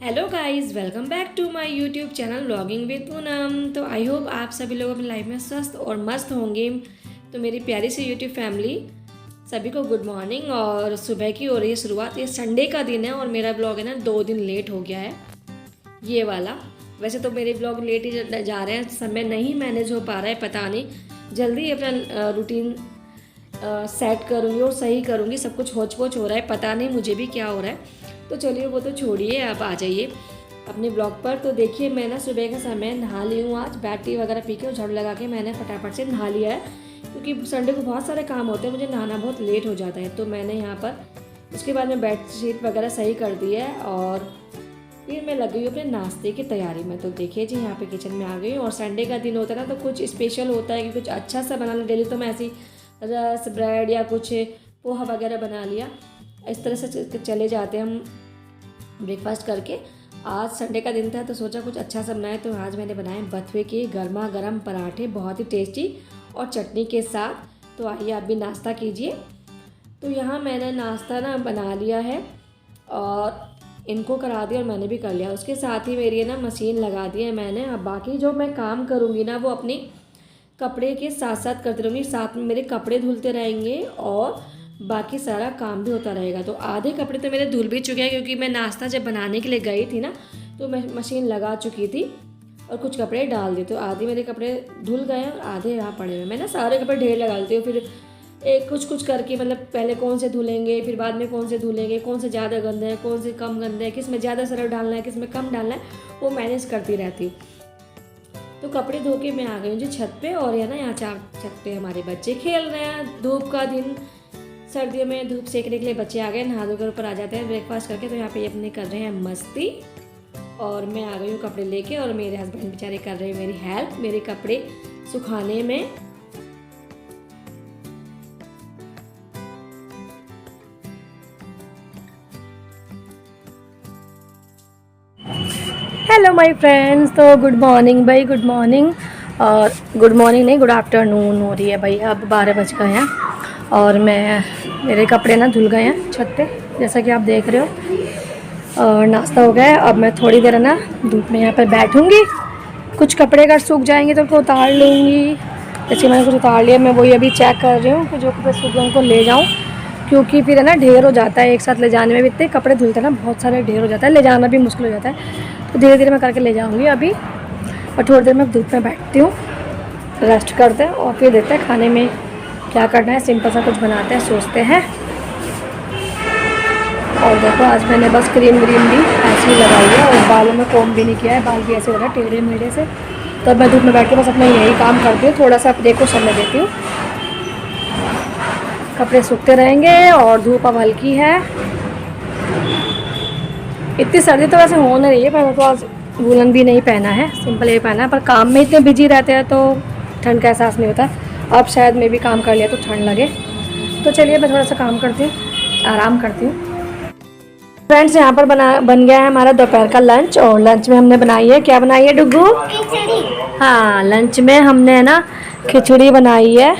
Hello guys, welcome back to my YouTube channel vlogging with Poonam. तो I hope आप सभी लोग अपनी लाइफ में स्वस्थ और मस्त होंगे। तो मेरी प्यारी सी यूट्यूब फैमिली सभी को गुड मॉर्निंग। और सुबह की हो रही है शुरुआत। ये संडे का दिन है और मेरा ब्लॉग है ना 2 दिन लेट हो गया है ये वाला। वैसे तो मेरे ब्लॉग लेट ही जा रहे हैं, समय नहीं मैनेज हो पा रहा है, पता नहीं। जल्दी अपना रूटीन सेट करूँगी और सही करूँगी। सब कुछ होच पोच हो रहा है, पता नहीं मुझे भी क्या हो रहा है। तो चलिए वो तो छोड़िए, अब आ जाइए अपने ब्लॉग पर। तो देखिए मैं ना सुबह का समय नहा ली हूँ। आज बैड टी वगैरह पी के और झाड़ू लगा के मैंने फटाफट से नहा लिया है, क्योंकि संडे को बहुत सारे काम होते हैं, मुझे नहाना बहुत लेट हो जाता है। तो मैंने यहाँ पर उसके बाद में बेड शीट वगैरह सही कर दी है और फिर मैं लगी हूँ अपने नाश्ते की तैयारी में। तो देखिए जी यहाँ पे किचन में आ गई हूँ। और संडे का दिन होता है ना, तो कुछ स्पेशल होता है कि कुछ अच्छा सा बना लो। डेली तो मैं ऐसी रस ब्रेड या कुछ पोहा वगैरह बना लिया, इस तरह से चले जाते हैं हम ब्रेकफास्ट करके। आज संडे का दिन था तो सोचा कुछ अच्छा सा बनाए। तो आज मैंने बनाए बथुए के गर्मा गर्म पराठे, बहुत ही टेस्टी और चटनी के साथ। तो आइए आप भी नाश्ता कीजिए। तो यहाँ मैंने नाश्ता ना बना लिया है और इनको करा दिया और मैंने भी कर लिया। उसके साथ ही मेरी ना मशीन लगा दी है मैंने। अब बाकी जो मैं काम करूँगी ना वो अपनी कपड़े के साथ साथ करती रहूँगी। साथ में मेरे कपड़े धुलते रहेंगे और बाकी सारा काम भी होता रहेगा। तो आधे कपड़े तो मेरे धुल भी चुके हैं, क्योंकि मैं नाश्ता जब बनाने के लिए गई थी ना तो मैं मशीन लगा चुकी थी और कुछ कपड़े डाल दिए। तो आधे मेरे कपड़े धुल गए और आधे यहाँ पड़े हुए। मैं ना सारे कपड़े ढेर लगा देती हूँ, फिर एक कुछ कुछ करके, मतलब पहले कौन से धुलेंगे, फिर बाद में कौन से धुलेंगे, कौन से ज़्यादा गंदे हैं, कौन से कम गंदे हैं, किस में ज़्यादा सरफ डालना है, किस में कम डालना है, वो मैनेज करती रहती हूँ। तो कपड़े धो के मैं आ गई हूँ जी छत पे। और है ना यहाँ छत पे हमारे बच्चे खेल रहे हैं। धूप का दिन, सर्दियों में धूप सेकने के लिए बच्चे आ गए, नहा धोकर ऊपर आ जाते हैं ब्रेकफास्ट करके। तो यहाँ पे ये अपने कर रहे हैं मस्ती और मैं आ गई हूँ कपड़े लेके। और मेरे हस्बैंड बेचारे कर रहे हैं मेरी हेल्प मेरे कपड़े सुखाने में। हेलो माय फ्रेंड्स, तो गुड मॉर्निंग भाई, गुड मॉर्निंग। और गुड मॉर्निंग नहीं, गुड आफ्टरनून हो रही है भाई। अब 12 बज गए हैं और मेरे कपड़े ना धुल गए हैं छत पे, जैसा कि आप देख रहे हो। और नाश्ता हो गया है। अब मैं थोड़ी देर ना धूप में यहाँ पर बैठूँगी। कुछ कपड़े अगर सूख जाएंगे तो उनको उतार लूँगी। जैसे मैंने कुछ उतार लिया, मैं वही अभी चेक कर रही हूँ कि जो कपड़े सूख गए उनको ले जाऊँ, क्योंकि फिर है ना ढेर हो जाता है। एक साथ ले जाने में भी इतने कपड़े धुलते हैं ना, बहुत सारे ढेर हो जाता है, ले जाना भी मुश्किल हो जाता है। तो धीरे धीरे मैं करके ले जाऊँगी अभी। और थोड़ी देर मैं धूप में बैठती हूँ, रेस्ट करते हैं और फिर देखते हैं खाने में क्या करना है। सिंपल सा कुछ बनाते हैं, सोचते हैं। और देखो आज मैंने बस क्रीम भी ऐसे ही लगाई है और बालों में कोम भी नहीं किया है, बाल भी ऐसे हो रहा है टेढ़े मेढ़े से। तो मैं धूप में बैठ के बस अपना यही काम करती हूँ, थोड़ा सा अपने को समय देती हूँ। कपड़े सूखते रहेंगे और धूप अब हल्की है। इतनी सर्दी तो वैसे हो नहीं रही है, पर तो आज वूलन भी नहीं पहना है, सिंपल ये पहना है। पर काम में इतने बिजी रहते हैं तो ठंड का एहसास नहीं होता। अब शायद मैं भी काम कर लिया तो ठंड लगे। तो चलिए मैं थोड़ा सा काम करती हूँ, आराम करती हूँ। फ्रेंड्स यहाँ पर बन गया है हमारा दोपहर का लंच। और लंच में हमने बनाई है, क्या बनाई है डुगू? हाँ, लंच में हमने ना खिचड़ी बनाई है।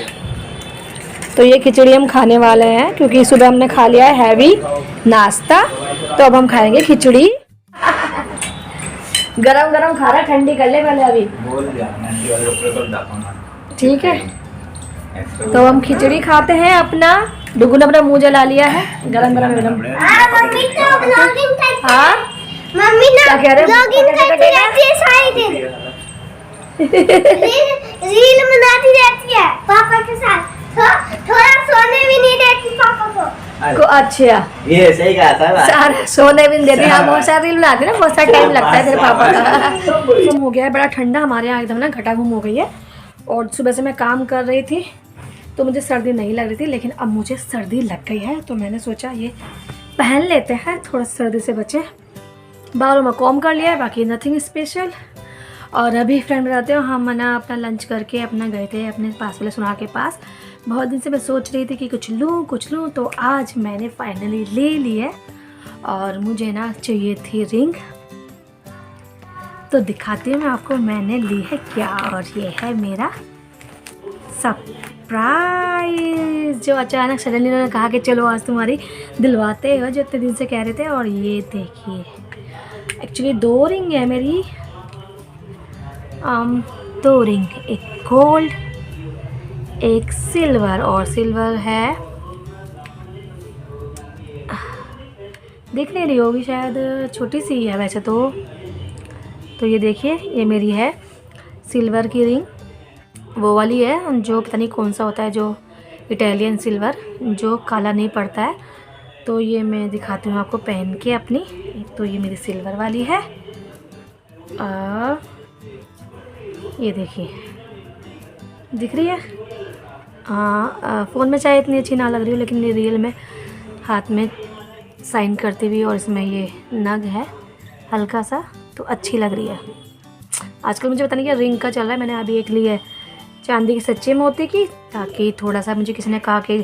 तो ये खिचड़ी हम खाने वाले हैं, क्योंकि सुबह हमने खा लिया है हैवी नाश्ता। तो अब हम खाएंगे खिचड़ी। गरम गरम खा रहा, ठंडी कर ले पहले अभी। ठीक है, तो हम खिचड़ी खाते हैं अपना। डुगू ने अपना मुंह जला लिया है, गरम गरम एकदम। मम्मी तो ब्लॉगिंग करती है। हाँ मम्मी ना क्या कह रहे हो? ब्लॉगिंग करती रहती है सारी दिन। रील बनाती रहती है पापा के साथ। थोड़ा सोने भी नहीं देती पापा को। अच्छा, ये सही कहा था। सारा सोने भी नहीं देती। हाँ, बहुत सारी रील बनाती है ना, बहुत सारा टाइम लगता है तेरे पापा का। मौसम हो गया है बड़ा ठंडा, हमारे यहाँ एकदम ना घटा घूम हो गई है। और सुबह से मैं काम कर रही थी तो मुझे सर्दी नहीं लग रही थी, लेकिन अब मुझे सर्दी लग गई है। तो मैंने सोचा ये पहन लेते हैं, थोड़ा सर्दी से बचे। बालों में कॉम कर लिया है, बाकी नथिंग स्पेशल। और अभी फ्रेंड बताते हो, हम ना अपना लंच करके अपना गए थे अपने पास वाले सुनार के पास। बहुत दिन से मैं सोच रही थी कि कुछ लूँ, तो आज मैंने फाइनली ले ली है। और मुझे ना चाहिए थी रिंग, तो दिखाती हूँ मैं आपको मैंने ली है क्या। और ये है मेरा सरप्राइज, जो अचानक सडनली उन्होंने कहा कि चलो आज तुम्हारी दिलवाते हो, जो इतने दिन से कह रहे थे। और ये देखिए एक्चुअली 2 रिंग है मेरी, 2 रिंग, एक गोल्ड एक सिल्वर, और सिल्वर है, दिख नहीं रही होगी शायद, छोटी सी है वैसे तो ये देखिए, ये मेरी है सिल्वर की रिंग, वो वाली है जो पता नहीं कौन सा होता है, जो इटालियन सिल्वर जो काला नहीं पड़ता है। तो ये मैं दिखाती हूँ आपको पहन के अपनी। तो ये मेरी सिल्वर वाली है, और ये देखिए दिख रही है। हाँ, फ़ोन में चाहे इतनी अच्छी ना लग रही हो, लेकिन ये रियल में हाथ में साइन करती हुई, और इसमें ये नग है हल्का सा, तो अच्छी लग रही है। आजकल मुझे पता नहीं क्या रिंग का चल रहा है। मैंने अभी एक ली है चांदी की सच्चे मोती की, ताकि थोड़ा सा, मुझे किसी ने कहा कि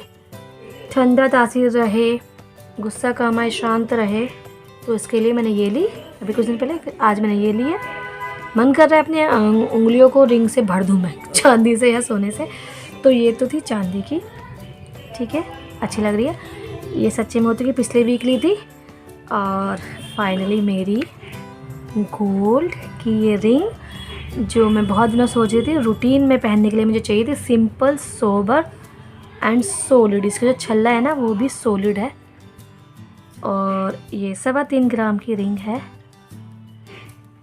ठंडा तासीर रहे, गुस्सा कम आए, शांत रहे, तो इसके लिए मैंने ये ली अभी कुछ दिन पहले। फिर आज मैंने ये ली है। मन कर रहा है अपने उंगलियों को रिंग से भर दूँ मैं, चांदी से या सोने से। तो ये तो थी चांदी की, ठीक है, अच्छी लग रही है। ये सच्चे मोती की पिछले वीक ली थी, और फाइनली मेरी गोल्ड की ये रिंग, जो मैं बहुत दिनों सोच रही थी रूटीन में पहनने के लिए, मुझे चाहिए थी सिंपल, सोबर एंड सॉलिड। इसका जो छल्ला है ना वो भी सॉलिड है, और ये 3.25 ग्राम की रिंग है।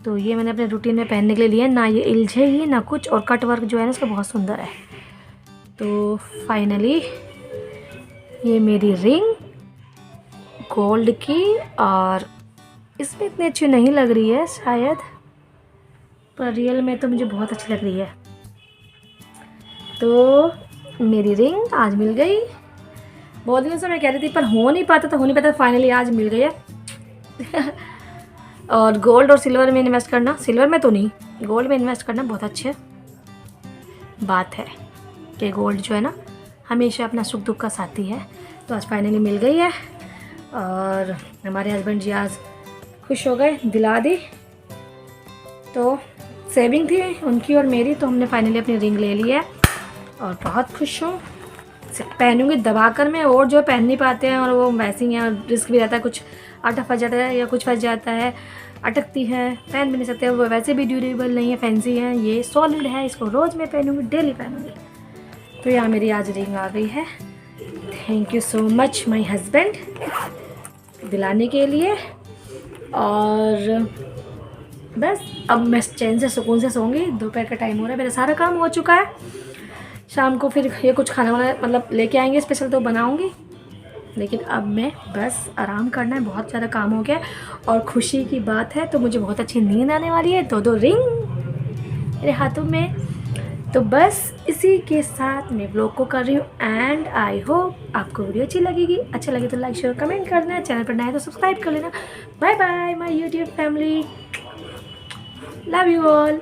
तो ये मैंने अपने रूटीन में पहनने के लिए लिया है, ना ये इलझेगी ना कुछ, और कट वर्क जो है ना इसका बहुत सुंदर है। तो फाइनली ये मेरी रिंग गोल्ड की, और इसमें इतनी अच्छी नहीं लग रही है शायद, पर रियल में तो मुझे बहुत अच्छी लग रही है। तो मेरी रिंग आज मिल गई। बहुत दिनों से मैं कह रही थी पर हो नहीं पाता, फाइनली आज मिल गई है। और गोल्ड और सिल्वर में इन्वेस्ट करना, सिल्वर में तो नहीं, गोल्ड में इन्वेस्ट करना बहुत अच्छी बात है, कि गोल्ड जो है ना हमेशा अपना सुख दुख का साथी है। तो आज फाइनली मिल गई है, और हमारे हस्बैंड जी आज खुश हो गए, दिला दी। तो सेविंग थी उनकी और मेरी, तो हमने फाइनली अपनी रिंग ले ली है, और बहुत खुश हूँ। पहनूंगी दबा कर मैं, और जो पहन नहीं पाते हैं और वो वैसे ही हैं, रिस्क भी रहता है, कुछ आटा फंस जाता है या कुछ फंस जाता है, अटकती है, पहन भी नहीं सकते। वो वैसे भी ड्यूरेबल नहीं है, फैंसी है, ये सॉलिड है, इसको रोज़ मैं पहनूंगी, डेली पहनूंगी। तो यहाँ मेरी आज रिंग आ गई है। Thank you so much my husband दिलाने के लिए। और बस अब मैं चैन से सुकून से सोऊंगी। दोपहर का टाइम हो रहा है, मेरा सारा काम हो चुका है। शाम को फिर ये कुछ खाना वाना मतलब लेके आएंगे स्पेशल, तो बनाऊंगी। लेकिन अब मैं बस आराम करना है, बहुत ज़्यादा काम हो गया। और खुशी की बात है तो मुझे बहुत अच्छी नींद आने वाली है, 2 रिंग मेरे हाथों में। तो बस इसी के साथ मैं व्लॉग को कर रही हूँ, एंड आई होप आपको वीडियो अच्छी लगेगी। अच्छा लगे तो लाइक शेयर कमेंट करना, चैनल पर नया है तो सब्सक्राइब कर लेना। Bye bye my YouTube family, love you all.